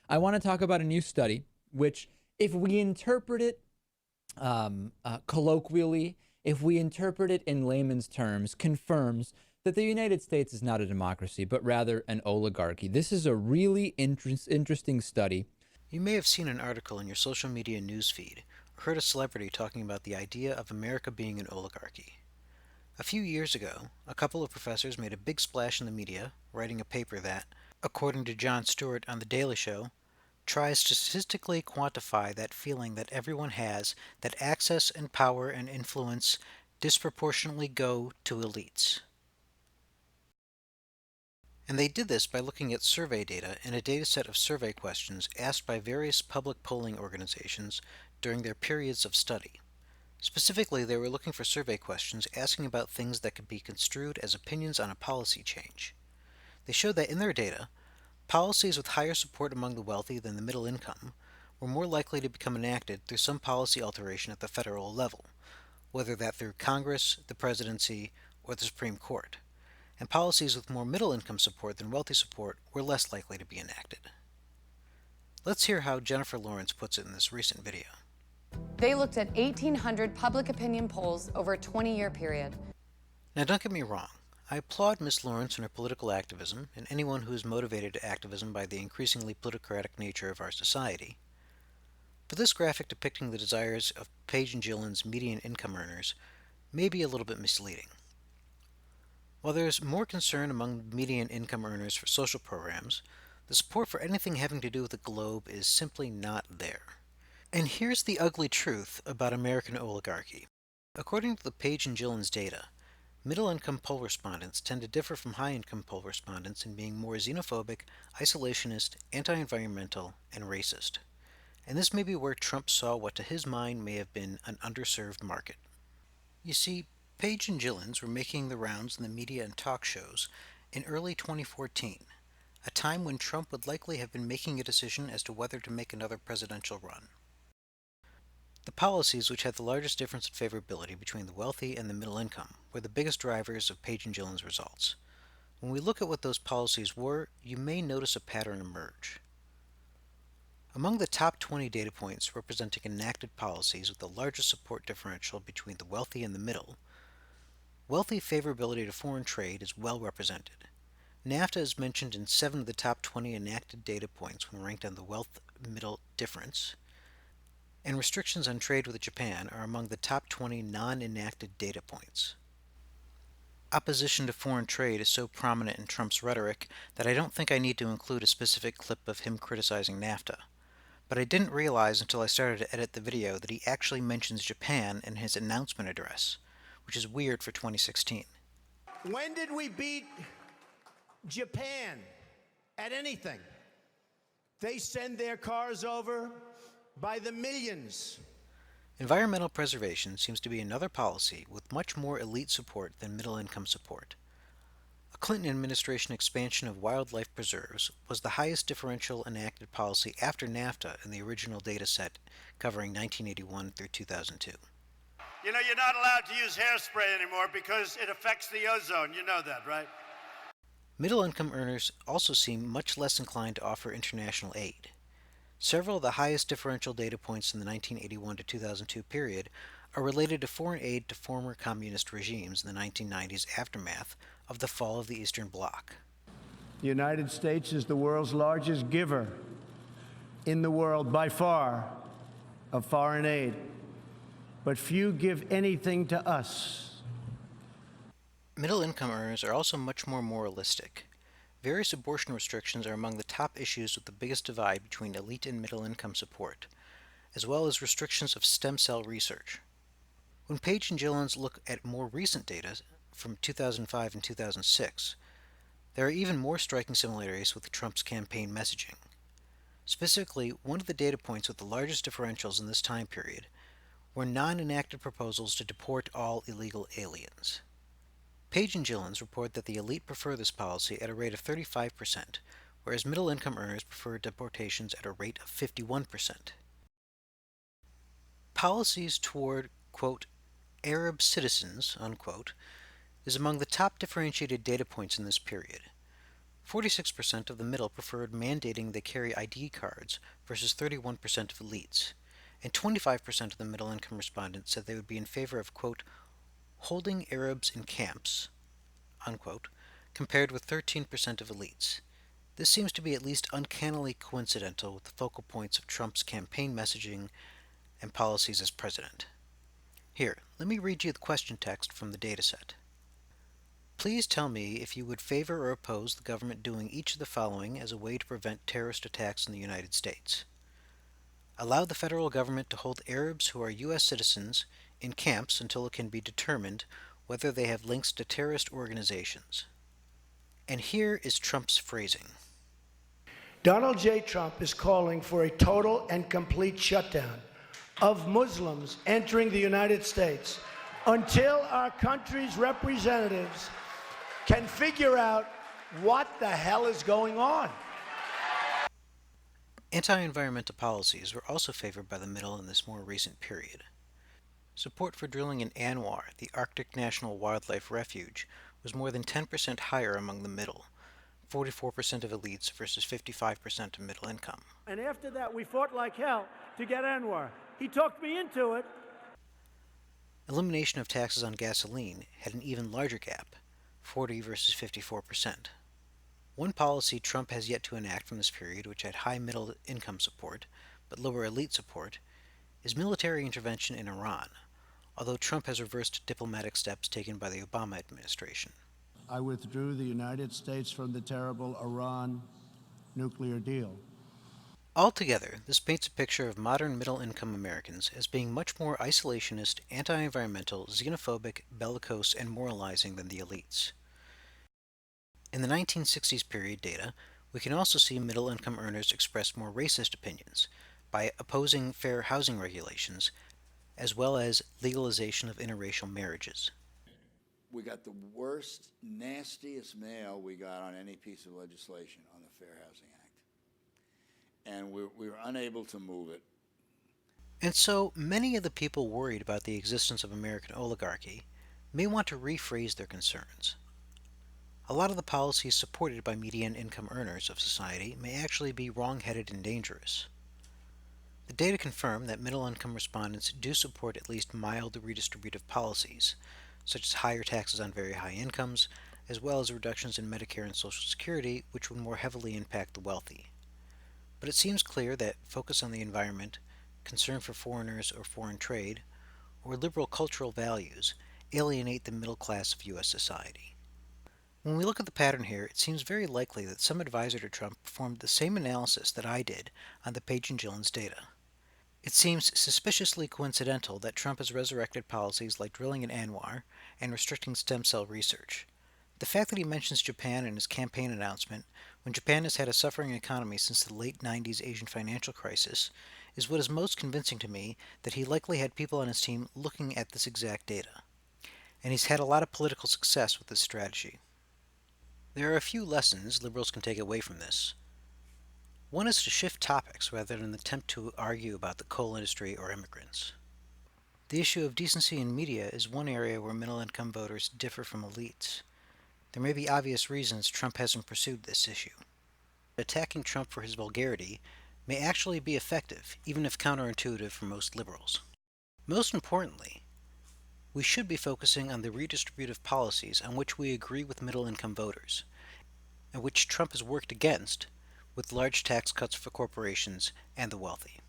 I want to talk about a new study, which, if we interpret it colloquially, if we interpret it in layman's terms, confirms that the United States is not a democracy, but rather an oligarchy. This is a really interesting study. You may have seen an article in your social media newsfeed or heard a celebrity talking about the idea of America being an oligarchy. A few years ago, a couple of professors made a big splash in the media, writing a paper that, according to Jon Stewart on The Daily Show, tries to statistically quantify that feeling that everyone has that access and power and influence disproportionately go to elites. And they did this by looking at survey data and a dataset of survey questions asked by various public polling organizations during their periods of study. Specifically, they were looking for survey questions asking about things that could be construed as opinions on a policy change. They showed that in their data, policies with higher support among the wealthy than the middle income were more likely to become enacted through some policy alteration at the federal level, whether that through Congress, the presidency, or the Supreme Court, and policies with more middle income support than wealthy support were less likely to be enacted. Let's hear how Jennifer Lawrence puts it in this recent video. They looked at 1,800 public opinion polls over a 20-year period. Now, don't get me wrong. I applaud Ms. Lawrence and her political activism, and anyone who is motivated to activism by the increasingly plutocratic nature of our society. But this graphic depicting the desires of Page and Gilens' median income earners may be a little bit misleading. While there is more concern among median income earners for social programs, the support for anything having to do with the globe is simply not there. And here's the ugly truth about American oligarchy. According to the Page and Gilens data, middle-income poll respondents tend to differ from high-income poll respondents in being more xenophobic, isolationist, anti-environmental, and racist. And this may be where Trump saw what to his mind may have been an underserved market. You see, Page and Gilens were making the rounds in the media and talk shows in early 2014, a time when Trump would likely have been making a decision as to whether to make another presidential run. The policies which had the largest difference in favorability between the wealthy and the middle income were the biggest drivers of Page and Gilens' results. When we look at what those policies were, you may notice a pattern emerge. Among the top 20 data points representing enacted policies with the largest support differential between the wealthy and the middle, wealthy favorability to foreign trade is well represented. NAFTA is mentioned in 7 of the top 20 enacted data points when ranked on the wealth-middle difference, and restrictions on trade with Japan are among the top 20 non-enacted data points. Opposition to foreign trade is so prominent in Trump's rhetoric that I don't think I need to include a specific clip of him criticizing NAFTA. But I didn't realize until I started to edit the video that he actually mentions Japan in his announcement address, which is weird for 2016. When did we beat Japan at anything? They send their cars over by the millions. Environmental preservation seems to be another policy with much more elite support than middle-income support. A Clinton administration expansion of wildlife preserves was the highest differential enacted policy after NAFTA in the original data set covering 1981 through 2002. You know, you're not allowed to use hairspray anymore because it affects the ozone. You know that, right? Middle-income earners also seem much less inclined to offer international aid. Several of the highest differential data points in the 1981 to 2002 period are related to foreign aid to former communist regimes in the 1990s aftermath of the fall of the Eastern Bloc. The United States is the world's largest giver in the world by far of foreign aid, but few give anything to us. Middle-income earners are also much more moralistic. Various abortion restrictions are among the top issues with the biggest divide between elite and middle-income support, as well as restrictions of stem cell research. When Page and Gilens look at more recent data from 2005 and 2006, there are even more striking similarities with Trump's campaign messaging. Specifically, one of the data points with the largest differentials in this time period were non-enacted proposals to deport all illegal aliens. Page and Gilens report that the elite prefer this policy at a rate of 35%, whereas middle-income earners prefer deportations at a rate of 51%. Policies toward, quote, Arab citizens, unquote, is among the top differentiated data points in this period. 46% of the middle preferred mandating they carry ID cards versus 31% of elites, and 25% of the middle-income respondents said they would be in favor of, quote, holding Arabs in camps, unquote, compared with 13% of elites. This seems to be at least uncannily coincidental with the focal points of Trump's campaign messaging and policies as president. Here, let me read you the question text from the dataset. Please tell me if you would favor or oppose the government doing each of the following as a way to prevent terrorist attacks in the United States. Allow the federal government to hold Arabs who are U.S. citizens in camps until it can be determined whether they have links to terrorist organizations. And here is Trump's phrasing. Donald J. Trump is calling for a total and complete shutdown of Muslims entering the United States until our country's representatives can figure out what the hell is going on. Anti-environmental policies were also favored by the middle in this more recent period. Support for drilling in Anwar, the Arctic National Wildlife Refuge, was more than 10% higher among the middle, 44% of elites versus 55% of middle income. And after that, we fought like hell to get Anwar. He talked me into it. Elimination of taxes on gasoline had an even larger gap, 40 versus 54%. One policy Trump has yet to enact from this period, which had high middle income support, but lower elite support, is military intervention in Iran, although Trump has reversed diplomatic steps taken by the Obama administration. I withdrew the United States from the terrible Iran nuclear deal. Altogether, this paints a picture of modern middle-income Americans as being much more isolationist, anti-environmental, xenophobic, bellicose, and moralizing than the elites. In the 1960s period data, we can also see middle-income earners express more racist opinions by opposing fair housing regulations, as well as legalization of interracial marriages. We got the worst, nastiest mail we got on any piece of legislation on the Fair Housing Act. And we were unable to move it. And so, many of the people worried about the existence of American oligarchy may want to rephrase their concerns. A lot of the policies supported by median income earners of society may actually be wrong-headed and dangerous. The data confirm that middle-income respondents do support at least mild redistributive policies, such as higher taxes on very high incomes, as well as reductions in Medicare and Social Security, which would more heavily impact the wealthy. But it seems clear that focus on the environment, concern for foreigners or foreign trade, or liberal cultural values alienate the middle class of U.S. society. When we look at the pattern here, it seems very likely that some advisor to Trump performed the same analysis that I did on the Page and Gilens data. It seems suspiciously coincidental that Trump has resurrected policies like drilling in Anwar and restricting stem cell research. The fact that he mentions Japan in his campaign announcement, when Japan has had a suffering economy since the late 90s Asian financial crisis, is what is most convincing to me that he likely had people on his team looking at this exact data. And he's had a lot of political success with this strategy. There are a few lessons liberals can take away from this. One is to shift topics rather than attempt to argue about the coal industry or immigrants. The issue of decency in media is one area where middle-income voters differ from elites. There may be obvious reasons Trump hasn't pursued this issue. Attacking Trump for his vulgarity may actually be effective, even if counterintuitive for most liberals. Most importantly, we should be focusing on the redistributive policies on which we agree with middle-income voters, and which Trump has worked against, with large tax cuts for corporations and the wealthy.